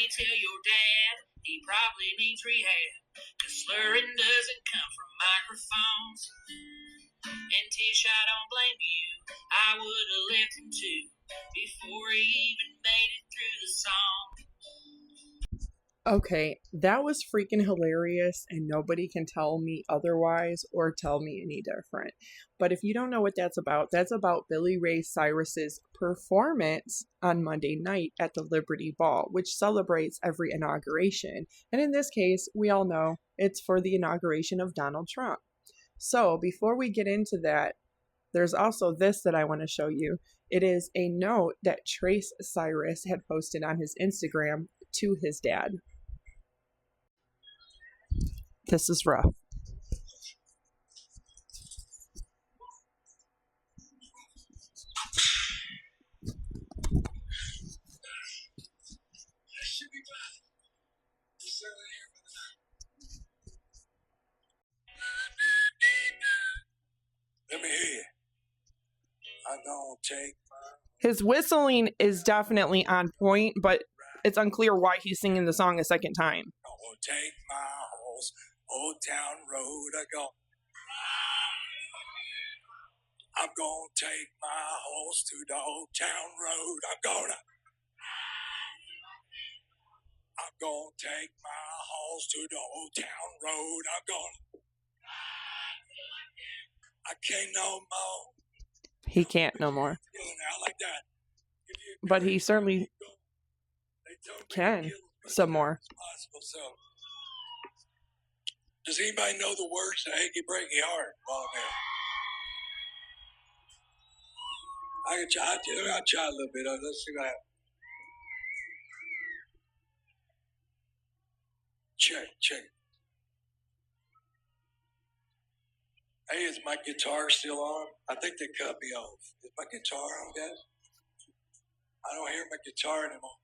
me tell your dad he probably needs rehab. Cause slurring doesn't come from microphones. And Tish, I don't blame you. I would have left him too before he even made it through the song. Okay, that was freaking hilarious, and nobody can tell me otherwise or tell me any different. But if you don't know what that's about Billy Ray Cyrus's performance on Monday night at the Liberty Ball, which celebrates every inauguration. And in this case, we all know it's for the inauguration of Donald Trump. So before we get into that, there's also this that I want to show you. It is a note that Trace Cyrus had posted on his Instagram to his dad. This is rough. Let me hear you. I'm gonna take His whistling is definitely on point, but it's unclear why he's singing the song a second time. I'm gonna take my horse, Old Town Road. I'm gonna take my horse to the Old Town Road. I'm gonna take my horse to the Old Town Road. I can't no more. He can't no more. Like that. But he certainly can some more. So, does anybody know the words to Achy Breaky Heart? Oh, man. I'll try a little bit. Let's see what happens. Check. Hey, is my guitar still on? I think they cut me off. Is my guitar on, guys? I don't hear my guitar anymore.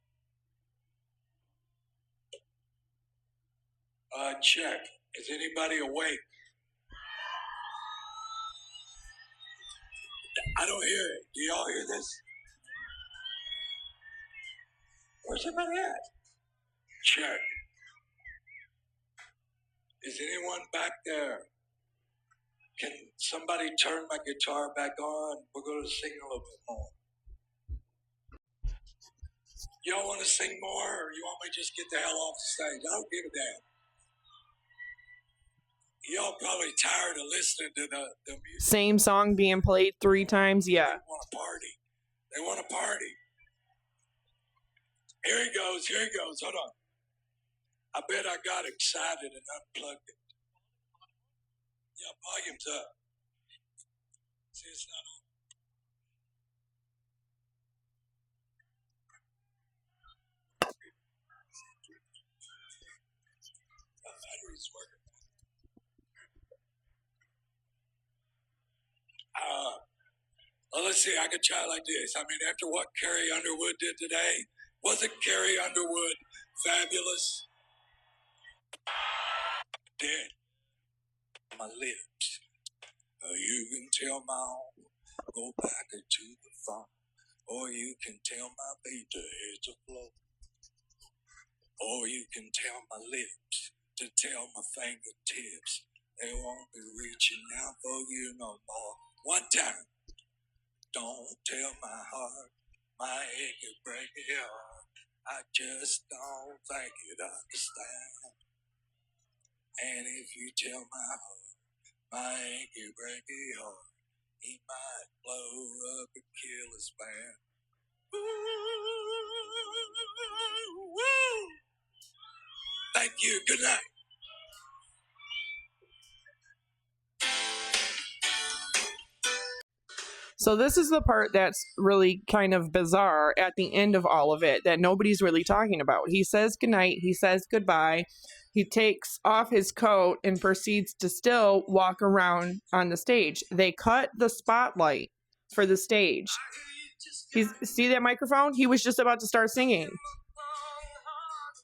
Check. Is anybody awake? I don't hear it. Do y'all hear this? Where's everybody at? Check. Is anyone back there? Can somebody turn my guitar back on? We're going to sing a little bit more. Y'all want to sing more, or you want me to just get the hell off the stage? I don't give a damn. Y'all probably tired of listening to the music. Same song being played 3 times, yeah. They want to party. They want to party. Here he goes. Hold on. I bet I got excited and unplugged it. Yeah, volume's up. See, it's not on. The battery's working. Well, let's see. I could try like this. I mean, after what Carrie Underwood did today, wasn't Carrie Underwood fabulous? Dead. My lips. You can tell my own, go back into the farm. Or you can tell my baby it's a flow. Or you can tell my lips to tell my fingertips. They won't be reaching out for you no more. One time. Don't tell my heart, my achy breaky heart. I just don't think you'd understand. And if you tell my heart, my achy breaky heart, he might blow up and kill his man. Woo! Thank you. Good night. So this is the part that's really kind of bizarre at the end of all of it that nobody's really talking about. He says goodnight. He says goodbye. He takes off his coat and proceeds to still walk around on the stage. They cut the spotlight for the stage. See that microphone? He was just about to start singing.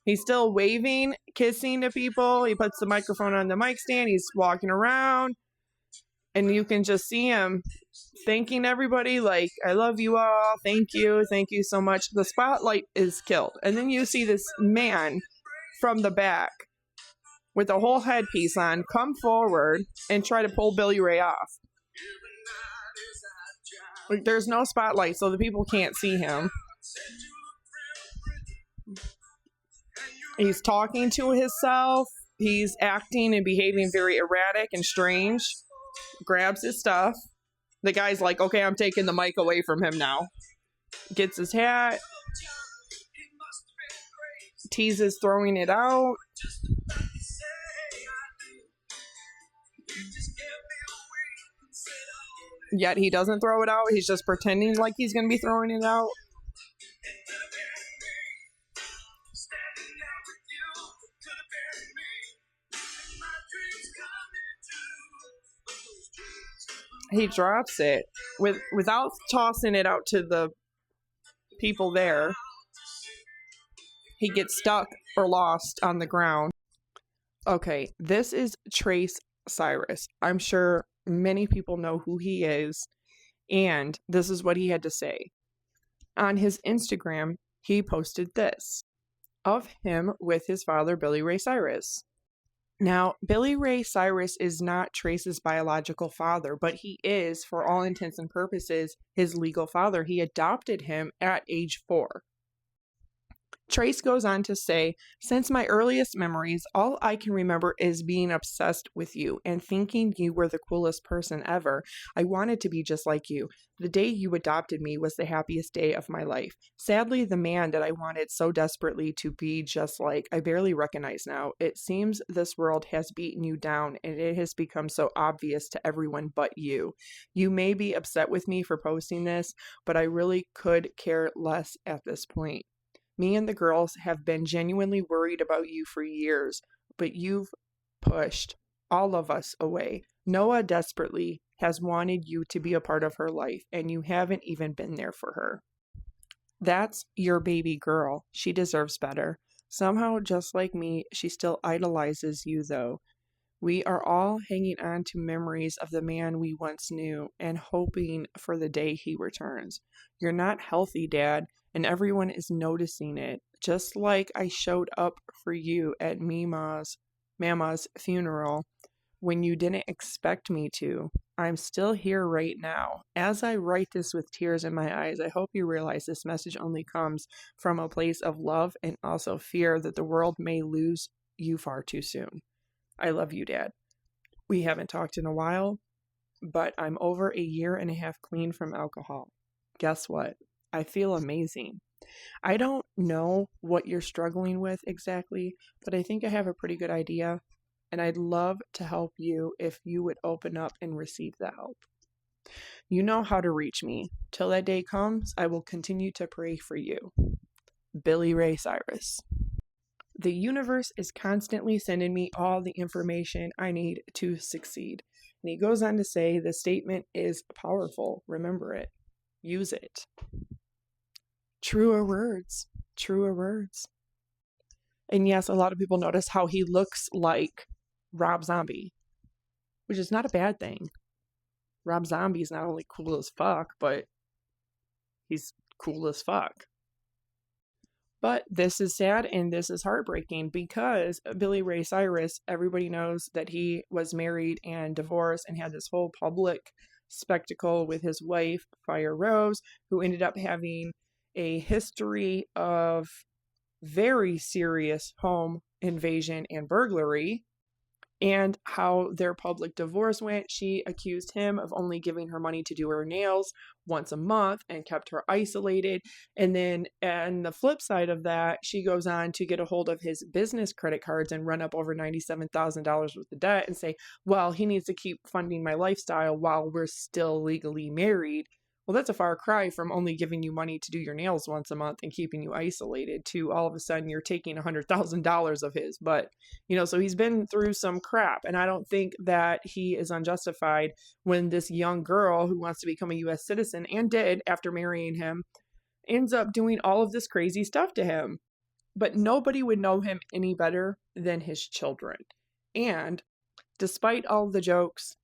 He's still waving, kissing to people. He puts the microphone on the mic stand. He's walking around. And you can just see him thanking everybody, like, I love you all, thank you so much. The spotlight is killed. And then you see this man from the back with a whole headpiece on come forward and try to pull Billy Ray off. Like, there's no spotlight, so the people can't see him. He's talking to himself. He's acting and behaving very erratic and strange. Grabs his stuff. The guy's like, okay, I'm taking the mic away from him now. Gets his hat. Teases throwing it out. Yet he doesn't throw it out. He's just pretending like he's going to be throwing it out. He drops it without tossing it out to the people there. He gets stuck or lost on the ground. Okay, this is Trace Cyrus. I'm sure many people know who he is, and this is what he had to say. On his Instagram, he posted this of him with his father, Billy Ray Cyrus. Now, Billy Ray Cyrus is not Trace's biological father, but he is, for all intents and purposes, his legal father. He adopted him at age 4. Trace goes on to say, since my earliest memories, all I can remember is being obsessed with you and thinking you were the coolest person ever. I wanted to be just like you. The day you adopted me was the happiest day of my life. Sadly, the man that I wanted so desperately to be just like, I barely recognize now. It seems this world has beaten you down and it has become so obvious to everyone but you. You may be upset with me for posting this, but I really could care less at this point. Me and the girls have been genuinely worried about you for years, but you've pushed all of us away. Noah desperately has wanted you to be a part of her life, and you haven't even been there for her. That's your baby girl. She deserves better. Somehow, just like me, she still idolizes you, though. We are all hanging on to memories of the man we once knew and hoping for the day he returns. You're not healthy, Dad, and everyone is noticing it. Just like I showed up for you at Mama's funeral when you didn't expect me to. I'm still here right now. As I write this with tears in my eyes, I hope you realize this message only comes from a place of love and also fear that the world may lose you far too soon. I love you, Dad. We haven't talked in a while, but I'm over a year and a half clean from alcohol. Guess what? I feel amazing. I don't know what you're struggling with exactly, but I think I have a pretty good idea, and I'd love to help you if you would open up and receive the help. You know how to reach me. Till that day comes, I will continue to pray for you. Billy Ray Cyrus. The universe is constantly sending me all the information I need to succeed. And he goes on to say the statement is powerful. Remember it. Use it. Truer words. Truer words. And yes, a lot of people notice how he looks like Rob Zombie, which is not a bad thing. Rob Zombie is not only cool as fuck, but he's cool as fuck. But this is sad and this is heartbreaking because Billy Ray Cyrus, everybody knows that he was married and divorced and had this whole public spectacle with his wife, Fire Rose, who ended up having a history of very serious home invasion and burglary. And how their public divorce went. She accused him of only giving her money to do her nails once a month and kept her isolated. And then on the flip side of that, she goes on to get a hold of his business credit cards and run up over $97,000 worth of debt and say, well, he needs to keep funding my lifestyle while we're still legally married. Well, that's a far cry from only giving you money to do your nails once a month and keeping you isolated to all of a sudden you're taking $100,000 of his. But, so he's been through some crap. And I don't think that he is unjustified when this young girl who wants to become a U.S. citizen and did after marrying him ends up doing all of this crazy stuff to him. But nobody would know him any better than his children. And despite all the jokes,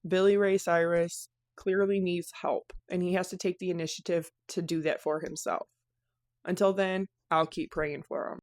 Billy Ray Cyrus clearly needs help, and he has to take the initiative to do that for himself. Until then, I'll keep praying for him.